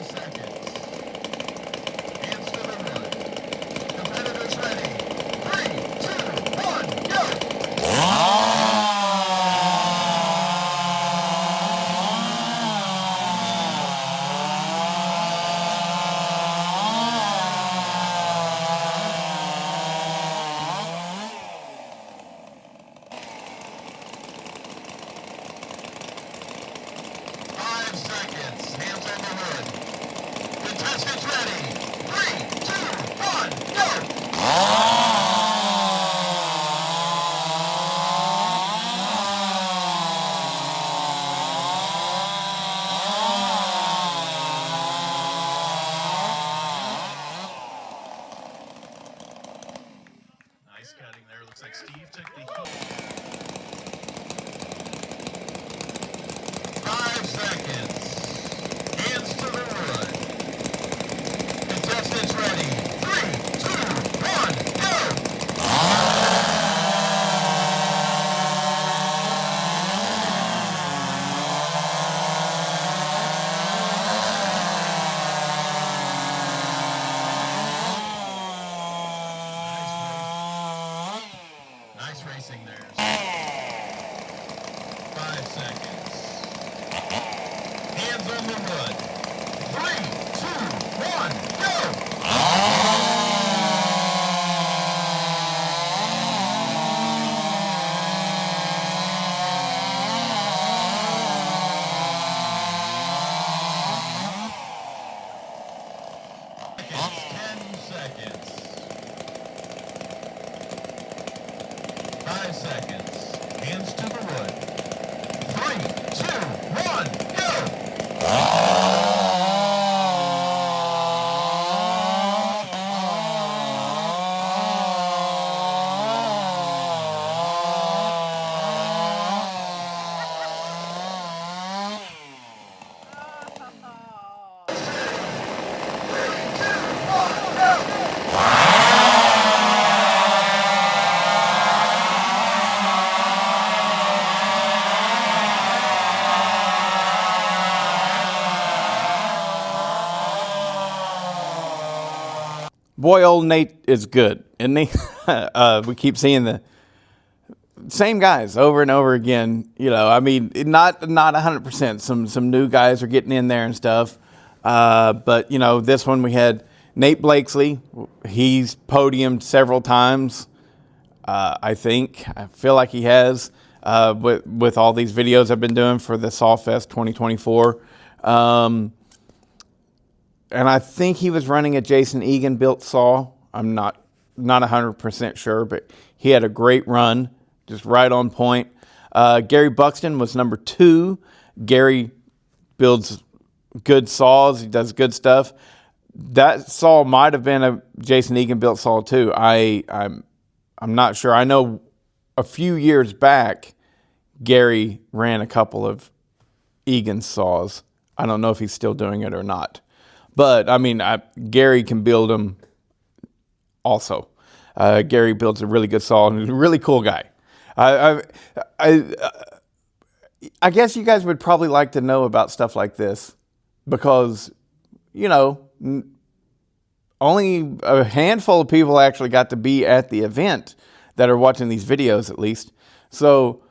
seconds. Hands to the wood. Competitors ready. 3, 2, 1, go! Seconds. Hands on the hood. Contestants ready. 3, 2, 1, go! Nice cutting there. Looks like Steve took the heat. 5 seconds. Hands to the wood. Contestants ready. 3, 2, 1, go! Nice racing there. 5 seconds. Hands on the wood. 3, 2, 1, go! Seconds. 5 seconds. Hands to the wood. 3, 2, 1, go! Boy, old Nate is good, isn't he? We keep seeing the same guys over and over again. You know, I mean, not 100%. Some new guys are getting in there and stuff. But you know, this one we had Nate Blakesley. He's podiumed several times. I feel like he has with all these videos I've been doing for the SawFest 2024. And I think he was running a Jason Egan built saw. I'm not 100% sure, but he had a great run, just right on point. Gary Buxton was number 2. Gary builds good saws. He does good stuff. That saw might have been a Jason Egan built saw too. I'm not sure. I know a few years back, Gary ran a couple of Egan saws. I don't know if he's still doing it or not. But, I mean, Gary can build them also. Gary builds a really good saw and he's a really cool guy. I guess you guys would probably like to know about stuff like this because, you know, only a handful of people actually got to be at the event that are watching these videos at least. So,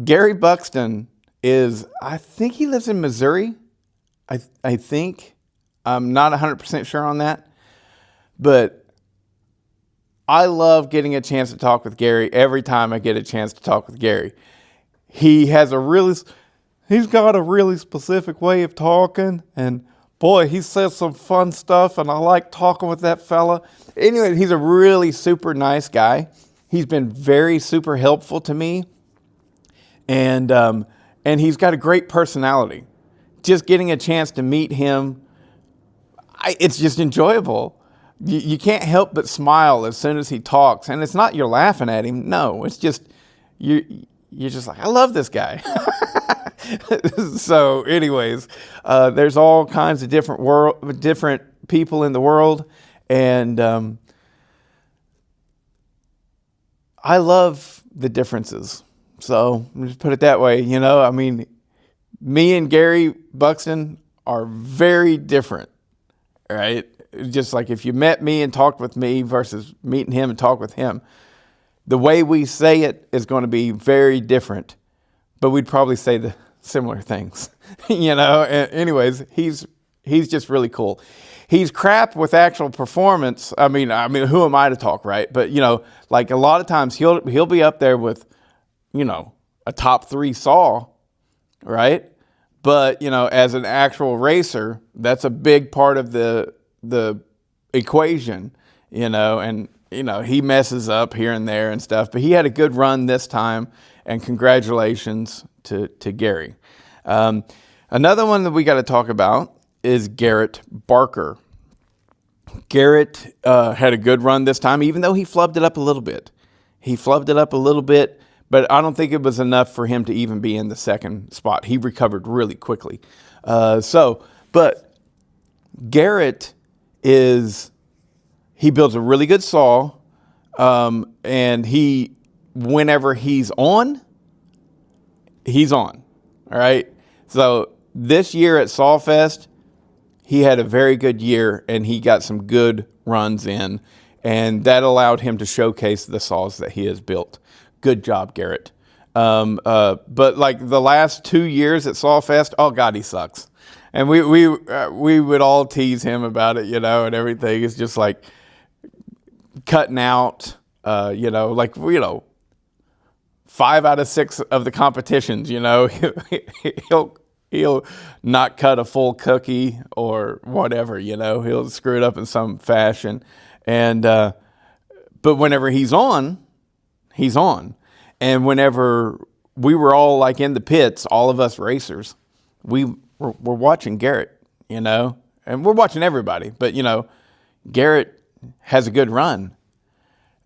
Gary Buxton I think he lives in Missouri. I think. I'm not 100% sure on that, but I love getting a chance to talk with Gary every time I get a chance to talk with Gary. He's got a really specific way of talking, and boy, he says some fun stuff, and I like talking with that fella. Anyway, he's a really super nice guy. He's been very super helpful to me, and he's got a great personality. Just getting a chance to meet him, it's just enjoyable. You can't help but smile as soon as he talks. And it's not you're laughing at him. No, it's just, you're just like, I love this guy. So anyways, there's all kinds of different people in the world. And I love the differences. So just put it that way. You know, I mean, me and Gary Buxton are very different, right? Just like if you met me and talked with me versus meeting him and talk with him, the way we say it is going to be very different, but we'd probably say the similar things, Anyways, he's just really cool. He's crap with actual performance. I mean, who am I to talk, right? But like a lot of times he'll be up there with, a top 3 saw, right? But as an actual racer, that's a big part of the equation, and he messes up here and there and stuff. But he had a good run this time, and congratulations to Gary. Another one that we got to talk about is Garrett Barker. Garrett had a good run this time, even though he flubbed it up a little bit. But I don't think it was enough for him to even be in the second spot. He recovered really quickly. But Garrett he builds a really good saw, and whenever he's on, all right? So this year at SawFest, he had a very good year, and he got some good runs in, and that allowed him to showcase the saws that he has built. Good job, Garrett. But like the last 2 years at SawFest, oh God, he sucks. And we would all tease him about it, and everything. It's just like cutting out, 5 out of 6 of the competitions, he'll not cut a full cookie or whatever, he'll screw it up in some fashion. And, but whenever he's on. And whenever we were all like in the pits, all of us racers, we're watching Garrett, and we're watching everybody, but Garrett has a good run.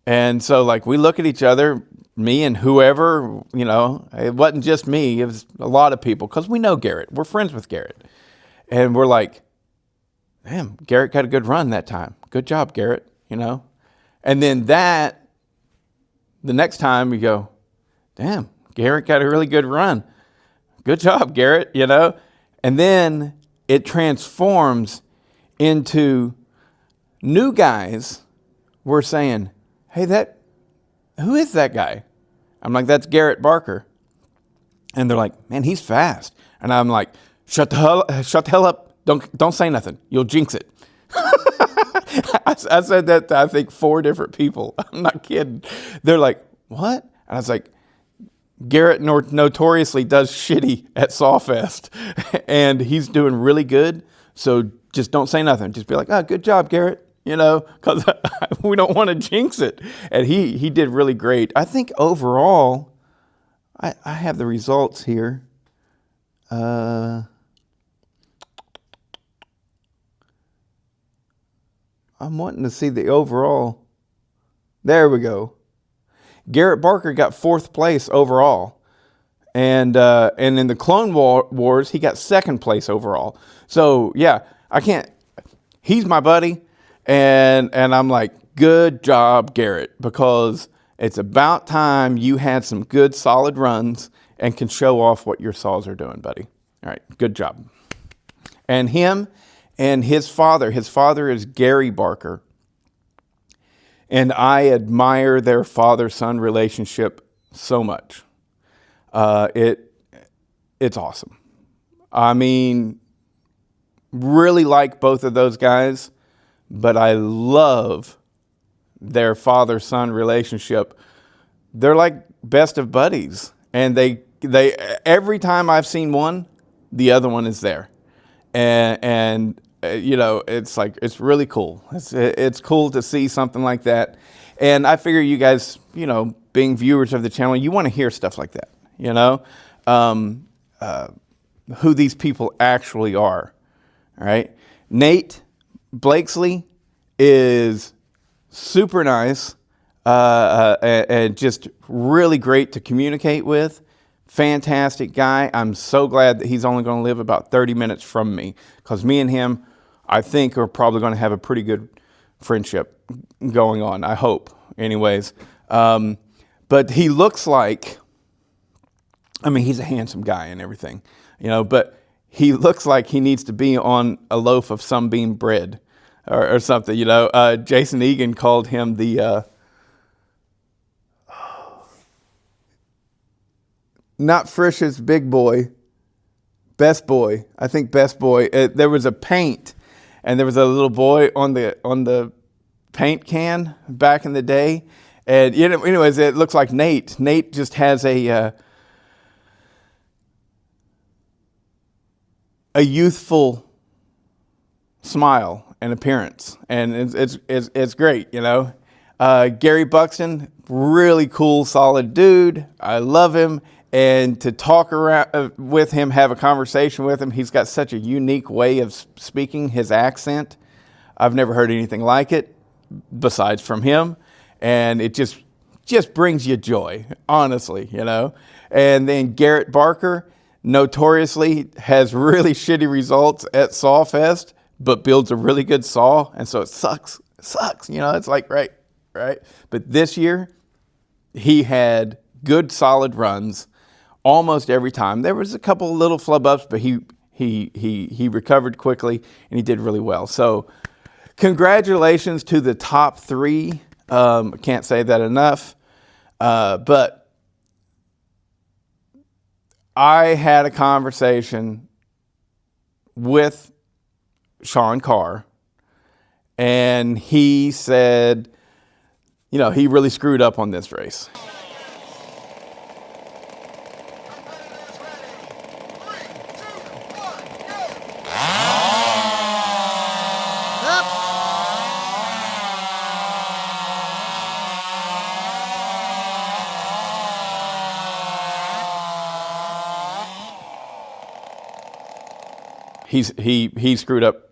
And so like we look at each other, me and whoever, it wasn't just me, it was a lot of people, because we know Garrett. We're friends with Garrett. And we're like, damn, Garrett got a good run that time. Good job, Garrett, And then the next time we go, damn, Garrett got a really good run. Good job, Garrett, And then it transforms into new guys. We're saying, hey, who is that guy? I'm like, that's Garrett Barker. And they're like, man, he's fast. And I'm like, shut the hell up. Don't say nothing. You'll jinx it. I said that to, I think, 4 different people. I'm not kidding. They're like, what? And I was like, Garrett notoriously does shitty at SawFest, and he's doing really good. So just don't say nothing. Just be like, oh, good job, Garrett, because we don't want to jinx it. And he did really great. I think overall, I have the results here. I'm wanting to see the overall. There we go. Garrett Barker got 4th place overall. And in the Clone Wars, he got 2nd place overall. So, yeah, he's my buddy. And I'm like, good job, Garrett, because it's about time you had some good, solid runs and can show off what your saws are doing, buddy. All right, good job. And him and his father is Gary Barker. And I admire their father-son relationship so much. It's awesome. I mean, really like both of those guys, but I love their father-son relationship. They're like best of buddies. And they every time I've seen one, the other one is there. And it's like, it's really cool. It's cool to see something like that. And I figure you guys, being viewers of the channel, you want to hear stuff like that, who these people actually are, all right? Nate Blakesley is super nice and just really great to communicate with. Fantastic guy. I'm so glad that he's only going to live about 30 minutes from me, because me and him, I think, are probably going to have a pretty good friendship going on. I hope, anyways. But he looks like, he's a handsome guy and everything, but he looks like he needs to be on a loaf of Sunbeam bread or something, you know. Jason Egan called him the not Frisch's big boy, best boy. I think best boy. There was a paint, and there was a little boy on the paint can back in the day. And you know, anyways, it looks like Nate. Nate just has a youthful smile and appearance, and it's great, you know. Gary Buxton, really cool, solid dude. I love him, and to talk around with him, have a conversation with him. He's got such a unique way of speaking. His accent, I've never heard anything like it, besides from him, and it just brings you joy, honestly, you know. And then Garrett Barker, notoriously has really shitty results at SawFest, but builds a really good saw, and so it sucks, you know. It's like, right. But this year, he had good, solid runs almost every time. There was a couple little flub ups, but he recovered quickly, and he did really well. So congratulations to the top three. Can't say that enough, but I had a conversation with Sean Carr, and he said, you know, he really screwed up on this race. He screwed up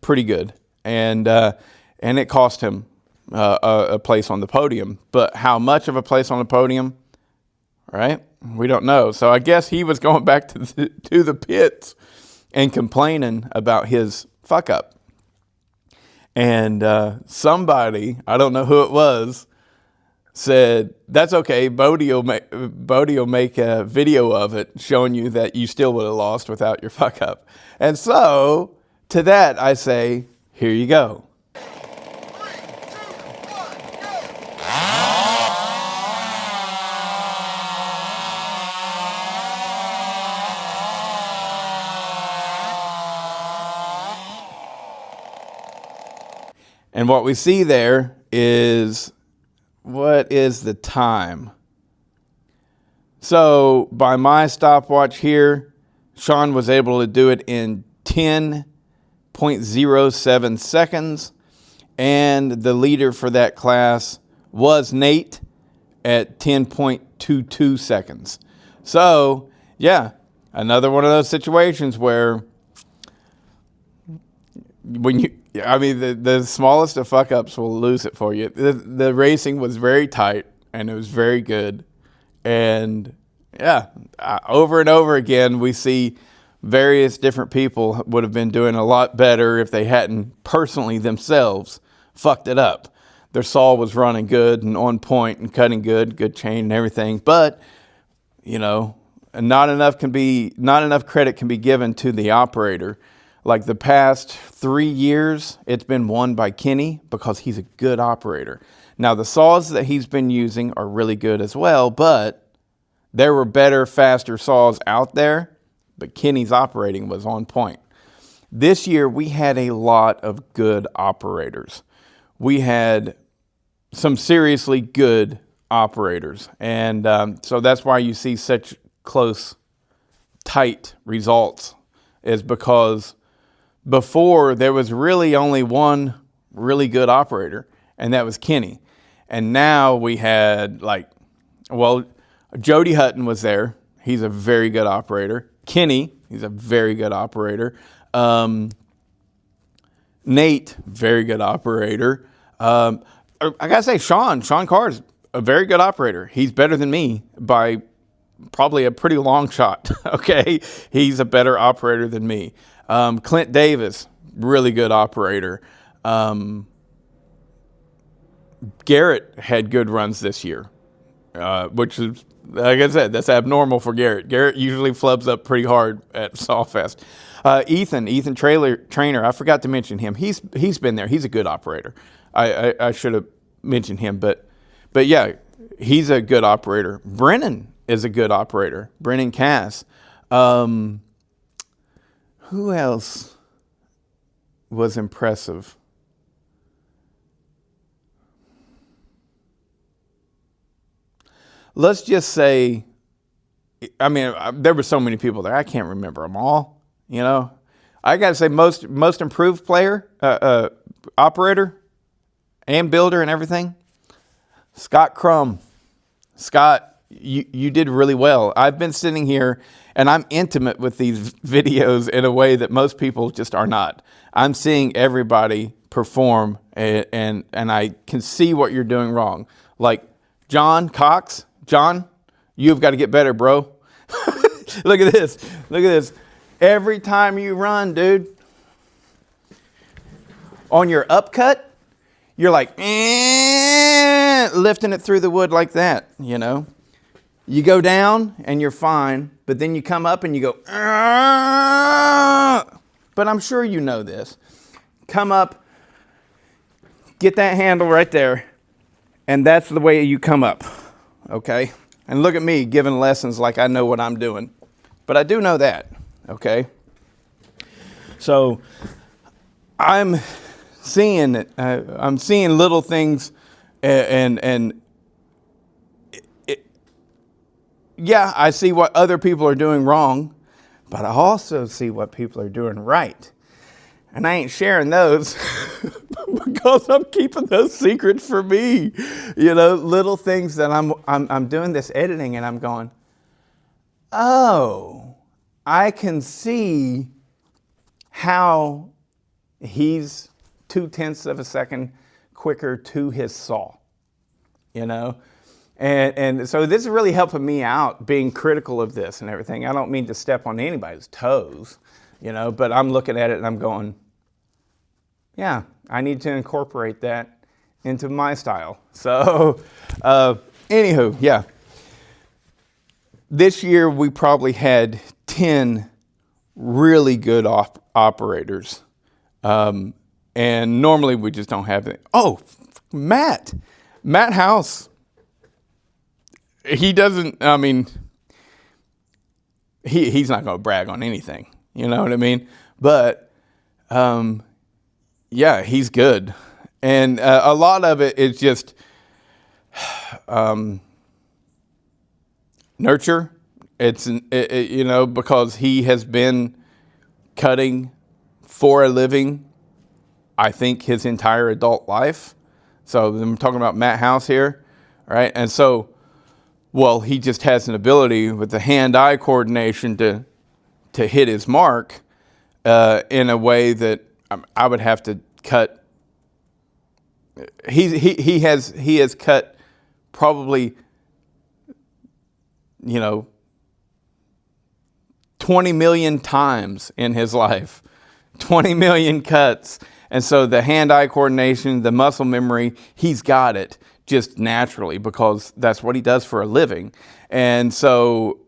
pretty good, and it cost him a place on the podium. But how much of a place on the podium, right? We don't know. So I guess he was going back to the pits and complaining about his fuck up. And somebody, I don't know who it was, said, that's okay, Bodie will make a video of it showing you that you still would have lost without your fuck up. And so, to that I say, here you go. And what we see there is, what is the time? So by my stopwatch here, Sean was able to do it in 10.07 seconds. And the leader for that class was Nate at 10.22 seconds. So, yeah, another one of those situations where the smallest of fuck ups will lose it for you. The racing was very tight, and it was very good. And yeah, over and over again, we see various different people would have been doing a lot better if they hadn't personally themselves fucked it up. Their saw was running good and on point and cutting good chain and everything. But, you know, not enough credit can be given to the operator. Like the past 3 years, it's been won by Kenny because he's a good operator. Now, the saws that he's been using are really good as well, but there were better, faster saws out there, but Kenny's operating was on point. This year, we had a lot of good operators. We had some seriously good operators, and so that's why you see such close, tight results, is because before, there was really only one really good operator, and that was Kenny. And now we had, Jody Hutton was there. He's a very good operator. Kenny, he's a very good operator. Nate, very good operator. I gotta say, Sean Carr is a very good operator. He's better than me by probably a pretty long shot, okay? He's a better operator than me. Clint Davis, really good operator. Garrett had good runs this year, which is like I said, that's abnormal for Garrett. Garrett usually flubs up pretty hard at Sawfest. Ethan Trainer, I forgot to mention him. He's been there. He's a good operator. I should have mentioned him, but yeah, he's a good operator. Brennan is a good operator. Brennan Cass. Who else was impressive? Let's just say, I mean, there were so many people there. I can't remember them all. You know, I got to say, most improved player, operator, and builder and everything. Scott Crum. Scott, you did really well. I've been sitting here and I'm intimate with these videos in a way that most people just are not. I'm seeing everybody perform and I can see what you're doing wrong. Like John Cox. John, you've got to get better, bro. Look at this. Look at this. Every time you run, dude, on your upcut, you're like, lifting it through the wood like that, you know. You go down and you're fine, but then you come up and you go, but I'm sure you know this. Come up, get that handle right there, and that's the way you come up, okay? And look at me giving lessons like I know what I'm doing, but I do know that, okay? So I'm seeing little things, and yeah, I see what other people are doing wrong, but I also see what people are doing right. And I ain't sharing those because I'm keeping those secrets for me. You know, little things that I'm doing this editing and I'm going, oh, I can see how he's 0.2 of a second quicker to his saw, you know? And so this is really helping me out being critical of this and everything. I don't mean to step on anybody's toes, you know, but I'm looking at it and I'm going, yeah, I need to incorporate that into my style. So, anywho, yeah. This year we probably had 10 really good operators. And normally we just don't have it. Oh, Matt House. He doesn't, I mean, he's not going to brag on anything. You know what I mean? But, yeah, he's good. And a lot of it is just nurture. It's, you know, because he has been cutting for a living, I think, his entire adult life. So I'm talking about Matt House here, right? And so, well, he just has an ability with the hand-eye coordination to hit his mark in a way that I would have to cut. He has cut probably, you know, 20 million times in his life, 20 million cuts. And so the hand-eye coordination, the muscle memory, he's got it just naturally because that's what he does for a living. And so,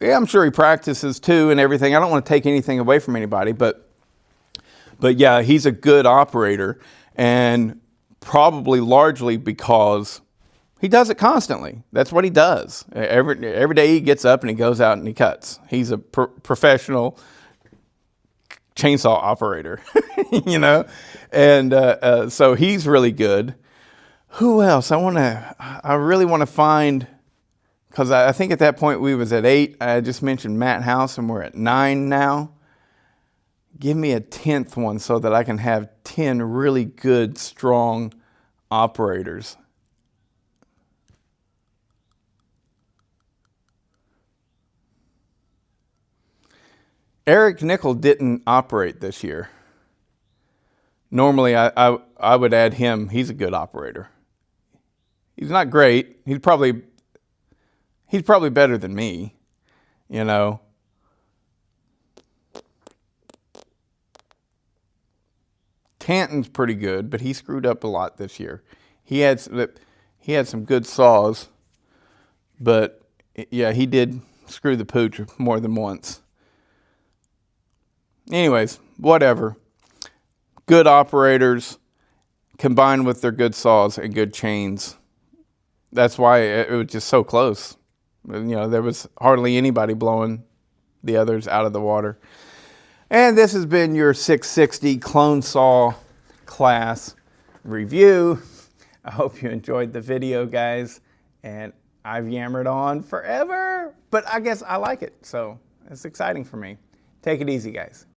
yeah, I'm sure he practices too and everything. I don't want to take anything away from anybody, but yeah, he's a good operator, and probably largely because he does it constantly. That's what he does. Every day he gets up and he goes out and he cuts. He's a professional chainsaw operator, you know? And so he's really good. Who else? I really want to find, because I think at that point we was at 8. I just mentioned Matt House, and we're at 9 now. Give me a 10th one so that I can have 10 really good, strong operators. Eric Nickel didn't operate this year. Normally, I would add him. He's a good operator. He's not great. He's probably better than me, you know. Tanton's pretty good, but he screwed up a lot this year. He had some good saws, but yeah, he did screw the pooch more than once. Anyways, whatever. Good operators combined with their good saws and good chains. That's why it was just so close. You know, there was hardly anybody blowing the others out of the water. And this has been your 660 clone saw class review. I hope you enjoyed the video, guys. And I've yammered on forever, but I guess I like it. So it's exciting for me. Take it easy, guys.